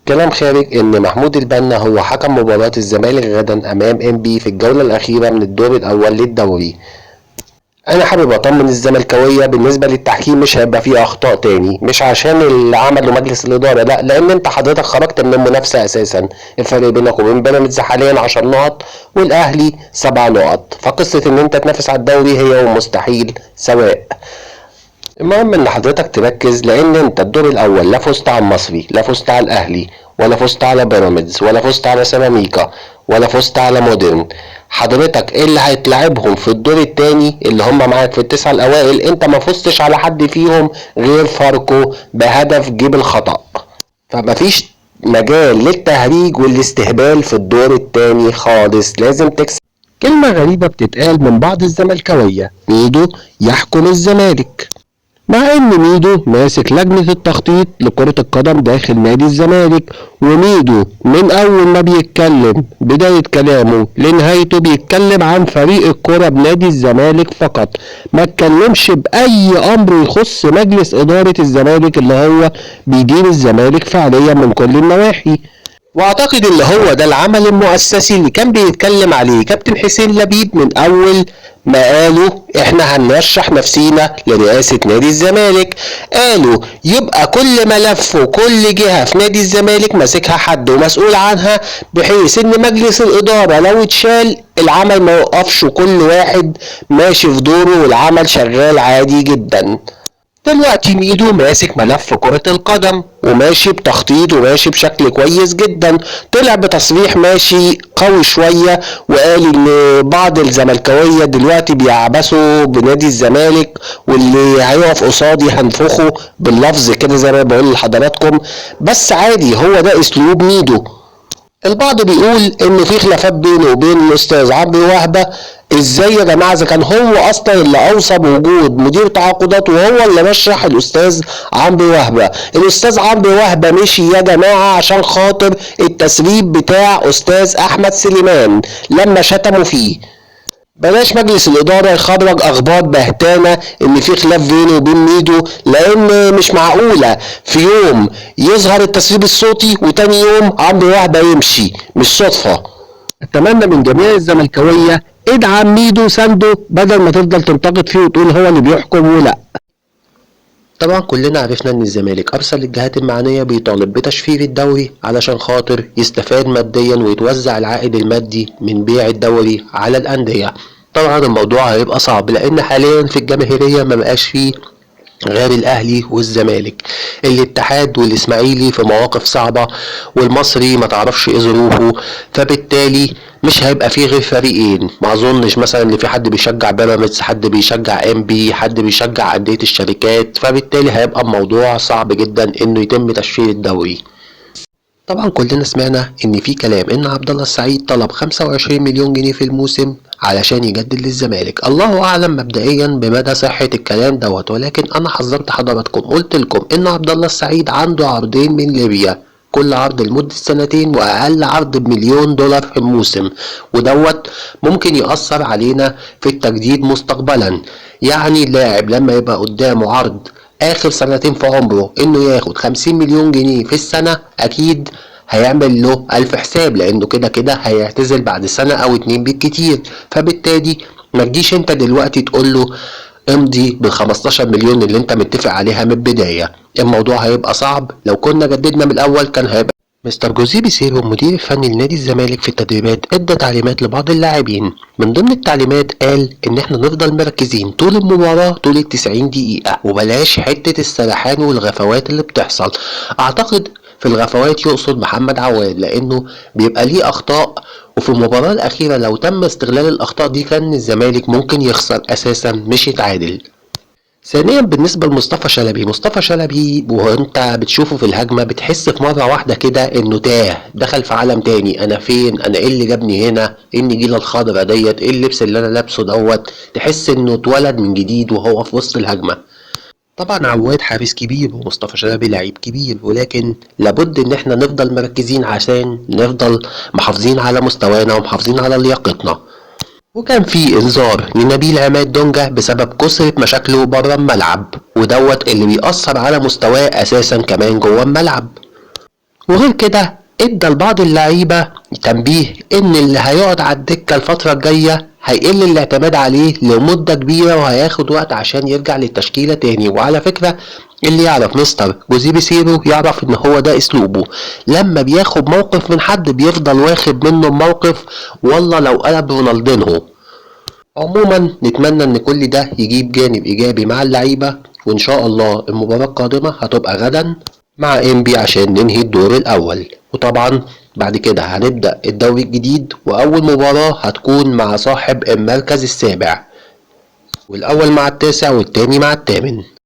كلام خارج ان محمود البنا هو حكم مباراة الزمالك غدا امام انبي في الجولة الاخيرة من الدور الاول للدوري. انا حابب اطمن الزملكاويه بالنسبه للتحكيم، مش هيبقى فيه اخطاء تاني، مش عشان اللي عمله مجلس الاداره، لا، لان انت حضرتك خرجت من المنافسه اساسا. الفرق بينك وبين بيراميدز حاليا 10 نقط والاهلي 7 نقط، فقصه ان انت تنافس على الدوري هي ومستحيل سواء. المهم ان حضرتك تركز، لان انت الدور الاول لا فزت على المصري، لا فزت على الاهلي، ولا فزت على بيراميدز، ولا فزت على سيراميكا، ولا فزت على مودرن. حضرتك ايه اللي هيتلعبهم في الدور التاني اللي هم معاك في التسعة الاوائل؟ انت ما فزتش على حد فيهم غير فاركو بهدف جيب الخطأ، فمفيش مجال للتهريج والاستهبال في الدور التاني خالص، لازم تكسب. كلمة غريبة بتتقال من بعض الزملكاوية: ميدو يحكم الزمالك، مع ان ميدو ماسك لجنة التخطيط لكرة القدم داخل نادي الزمالك. وميدو من اول ما بيتكلم بداية كلامه لنهايته بيتكلم عن فريق الكرة بنادي الزمالك فقط، ما اتكلمش باي امر يخص مجلس ادارة الزمالك اللي هو بيدير الزمالك فعليا من كل النواحي. واعتقد ان هو ده العمل المؤسسي اللي كان بيتكلم عليه كابتن حسين لبيب من اول ما قالوا احنا هنرشح نفسينا لرئاسة نادي الزمالك. قالوا يبقى كل ملف وكل جهة في نادي الزمالك ماسكها حد ومسؤول عنها، بحيث ان مجلس الادارة لو اتشال العمل ما يوقفش وكل واحد ماشي في دوره والعمل شغال عادي جدا. دلوقتي ميدو ماسك ملف كرة القدم وماشي بتخطيط وماشي بشكل كويس جدا. طلع بتصريح ماشي قوي شوية وقال ان بعض الزملكاوية دلوقتي بيعبثوا بنادي الزمالك، واللي هيقف قصادي هنفخه باللفظ كده زي ما بقول لحضراتكم. بس عادي، هو ده اسلوب ميدو. البعض بيقول ان في خلافات بينه وبين الاستاذ عمرو وهبه. ازاي يا جماعه؟ اذا كان هو اصلا اللي اوصى بوجود مدير تعاقدات وهو اللي رشح الاستاذ عمرو وهبه. الاستاذ عمرو وهبه مشي يا جماعه عشان خاطر التسريب بتاع استاذ احمد سليمان لما شتموا فيه. بلاش مجلس الإدارة يخرج أخبار بهتانة إن في خلاف بينه وبين ميدو، لأن مش معقولة في يوم يظهر التسريب الصوتي وتاني يوم عمرو وهبة يمشي، مش صدفة. أتمنى من جميع الزملكاوية ادعم ميدو سانده بدل ما تفضل تنتقد فيه وتقول هو اللي بيحكم ولا. طبعا كلنا عرفنا ان الزمالك ارسل للجهات المعنيه بيطالب بتشفير الدوري علشان خاطر يستفاد ماديا ويتوزع العائد المادي من بيع الدوري على الانديه. طبعا الموضوع هيبقى صعب لان حاليا في الجماهيريه ما بقاش فيه غير الاهلي والزمالك. الاتحاد والاسماعيلي في مواقف صعبة، والمصري ما تعرفش ايه ظروفه، فبالتالي مش هيبقى فيه غير فريقين. ما اظنش مثلا ان في حد بيشجع بيراميدز، حد بيشجع انبي، حد بيشجع اندية الشركات، فبالتالي هيبقى الموضوع صعب جدا انه يتم تشفير الدوري. طبعا كلنا سمعنا ان في كلام ان عبد الله السعيد طلب 25 مليون جنيه في الموسم علشان يجدد للزمالك. الله اعلم مبدئيا بمدى صحة الكلام دوت، ولكن انا حذرت حضراتكم قلت لكم ان عبد الله السعيد عنده عرضين من ليبيا، كل عرض لمدة سنتين، واقل عرض ب1,000,000 دولار في الموسم، ودوت ممكن يأثر علينا في التجديد مستقبلا. يعني اللاعب لما يبقى قدامه عرض اخر سنتين في عمره انه ياخد 50 مليون جنيه في السنة، اكيد هيعمل له الف حساب، لانه كده كده هيعتزل بعد سنة او 2 بالكتير. فبالتالي ما تجيش انت دلوقتي تقول له امضي بال15 مليون اللي انت متفق عليها من البداية. الموضوع هيبقى صعب. لو كنا جددنا من الاول كان هيبقى. مستر جوزيه بيسيرو المدير الفني لنادي الزمالك في التدريبات ادى تعليمات لبعض اللاعبين. من ضمن التعليمات قال ان احنا نفضل مركزين طول المباراة طول ال90 دقيقة، وبلاش حتة السرحان والغفوات اللي بتحصل. اعتقد في الغفوات يقصد محمد عواد، لانه بيبقى ليه اخطاء، وفي المباراة الاخيرة لو تم استغلال الاخطاء دي كان الزمالك ممكن يخسر اساسا مش يتعادل. ثانيا بالنسبة لمصطفى شلبي، مصطفى شلبي وانت بتشوفه في الهجمة بتحس في مرة واحدة كده انه تاه، دخل في عالم تاني. انا فين؟ انا ايه اللي جابني هنا؟ ايه النجيلة الخضرا ديت؟ ايه اللبس اللي انا لابسه دوت؟ تحس انه اتولد من جديد وهو في وسط الهجمة. طبعا عواد حارس كبير ومصطفى شلبي لعيب كبير، ولكن لابد ان احنا نفضل مركزين عشان نفضل محافظين على مستوانا ومحافظين على لياقتنا. وكان في انذار لنبيل عماد دونجا بسبب كثرة مشاكله بره الملعب، ودوت اللي بيأثر على مستواه اساسا كمان جوه الملعب. وغير كده ادى لبعض اللعيبة تنبيه ان اللي هيقعد على الدكة الفترة الجاية هيقل الاعتماد عليه لمدة كبيرة وهياخد وقت عشان يرجع للتشكيلة تاني. وعلى فكرة اللي يعرف مستر جوزيه بيسيرو يعرف ان هو ده اسلوبه، لما بياخد موقف من حد بيفضل واخد منه الموقف والله لو قلب رونالدينهو. عموما نتمنى ان كل ده يجيب جانب ايجابي مع اللعيبة، وان شاء الله المباراة القادمة هتبقى غدا مع انبي عشان ننهي الدور الاول. وطبعا بعد كده هنبدأ الدوري الجديد، واول مباراة هتكون مع صاحب المركز السابع، والاول مع التاسع والتاني مع الثامن.